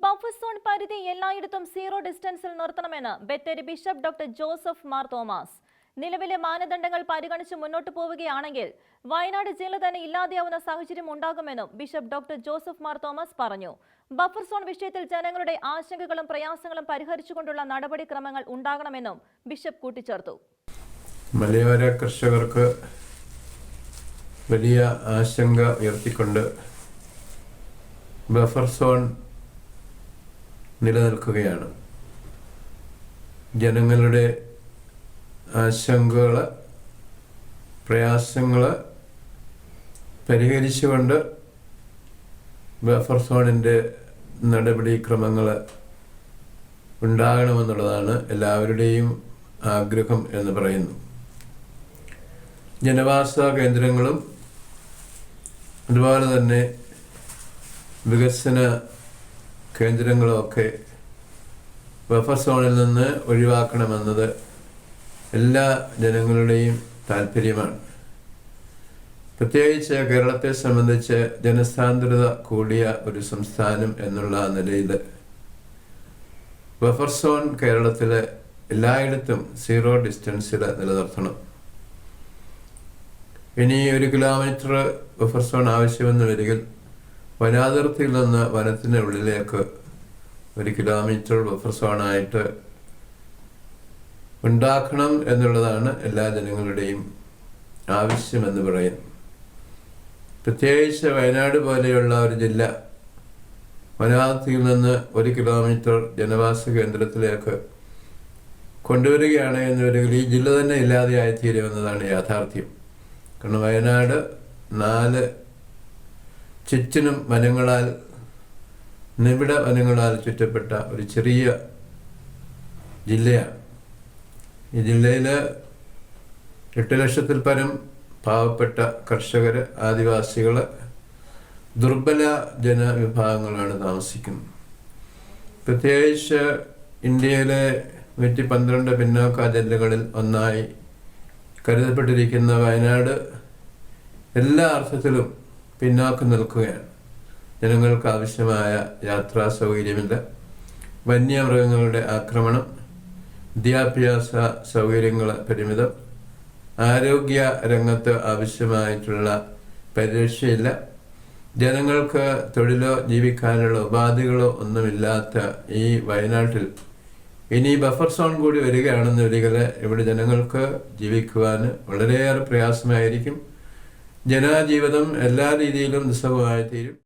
Buffer zone പരിധി എല്ലായിടത്തും zero ഡിസ്റ്റൻസിൽ നിർത്തണമെന്ന് Bathery bishop doctor Joseph Mar Thomas. നിലവിലെ മാനദണ്ഡങ്ങൾ പരിഗണിച്ച് മുന്നോട്ട് പോവുകയാണെങ്കിൽ വയനാട് ജില്ല തന്നെ ഇല്ലാതെയാവുന്ന സാഹചര്യം ഉണ്ടാകുമെന്നും bishop doctor Joseph Mar Thomas പറഞ്ഞു. ബഫർ സോൺ വിഷയത്തിൽ ജനങ്ങളുടെ ആശങ്കകളും പ്രയാസങ്ങളും പരിഹരിച്ചുകൊണ്ടുള്ള നടപടിക്രമങ്ങൾ ഉണ്ടാകണമെന്നും ബിഷപ്പ് കൂട്ടിച്ചേർത്തു. മലയോര കർഷകർക്ക് വലിയ ആശങ്ക ഉയർത്തിക്കൊണ്ട് ബഫർ സോൺ നിലനിൽക്കുകയാണ്. ജനങ്ങളുടെ ആശങ്കകൾ, പ്രയാസങ്ങൾ പരിഹരിച്ചുകൊണ്ട് ബഫർ സോണിൻ്റെ നടപടിക്രമങ്ങൾ ഉണ്ടാകണമെന്നുള്ളതാണ് എല്ലാവരുടെയും ആഗ്രഹം എന്ന് പറയുന്നു. ജനവാസ കേന്ദ്രങ്ങളും അതുപോലെ തന്നെ വികസന കേന്ദ്രങ്ങളുമൊക്കെ ബഫർ സോണിൽ നിന്ന് ഒഴിവാക്കണമെന്നത് എല്ലാ ജനങ്ങളുടെയും താല്പര്യമാണ്. പ്രത്യേകിച്ച് കേരളത്തെ സംബന്ധിച്ച് ജനസാന്ദ്രത കൂടിയ ഒരു സംസ്ഥാനം എന്നുള്ള നിലയിൽ ബഫർ സോൺ കേരളത്തിലെ എല്ലായിടത്തും സീറോ ഡിസ്റ്റൻസിൽ നിലനിർത്തണം. ഇനി 1 കിലോമീറ്റർ ബഫർ സോൺ ആവശ്യമെന്ന് വരികിൽ വനാതിർത്തിയിൽ നിന്ന് വനത്തിൻ്റെ ഉള്ളിലേക്ക് 1 കിലോമീറ്റർ ബഫർ സോണായിട്ട് ഉണ്ടാക്കണം എന്നുള്ളതാണ് എല്ലാ ജനങ്ങളുടെയും ആവശ്യമെന്ന് പറയുന്നു. പ്രത്യേകിച്ച് വയനാട് പോലെയുള്ള ഒരു ജില്ല വനാതിർത്തിയിൽ നിന്ന് 1 കിലോമീറ്റർ ജനവാസ കേന്ദ്രത്തിലേക്ക് കൊണ്ടുവരികയാണ് എന്ന് വരികിൽ ഈ ജില്ല തന്നെ ഇല്ലാതെയായിത്തീരുമെന്നതാണ് യാഥാർത്ഥ്യം. കാരണം വയനാട് 4 ചുറ്റിനും വനങ്ങളാൽ, നിബിഡ വനങ്ങളാൽ ചുറ്റപ്പെട്ട ഒരു ചെറിയ ജില്ലയാണ്. ഈ ജില്ലയിൽ 8 ലക്ഷത്തിൽ പരം പാവപ്പെട്ട കർഷകർ, ആദിവാസികൾ, ദുർബല ജനവിഭാഗങ്ങളാണ് താമസിക്കുന്നത്. പ്രത്യേകിച്ച് ഇന്ത്യയിലെ 112 പിന്നോക്ക ജില്ലകളിൽ ഒന്നായി കരുതപ്പെട്ടിരിക്കുന്ന വയനാട് എല്ലാ അർത്ഥത്തിലും പിന്നോക്കം നിൽക്കുകയാണ്. ജനങ്ങൾക്ക് ആവശ്യമായ യാത്രാ സൗകര്യമില്ല, വന്യമൃഗങ്ങളുടെ ആക്രമണം, വിദ്യാഭ്യാസ സൗകര്യങ്ങൾ പരിമിതം, ആരോഗ്യ രംഗത്ത് ആവശ്യമായിട്ടുള്ള പരിരക്ഷയില്ല, ജനങ്ങൾക്ക് തൊഴിലോ ജീവിക്കാനുള്ള ഉപാധികളോ ഒന്നുമില്ലാത്ത ഈ വയനാട്ടിൽ ഇനി ബഫർ സോൺ കൂടി വരികയാണെന്ന് വരികിൽ ഇവിടെ ജനങ്ങൾക്ക് ജീവിക്കുവാൻ വളരെയേറെ പ്രയാസമായിരിക്കും. ജനജീവിതം എല്ലാ രീതിയിലും നിസ്സഹമായിത്തീരും.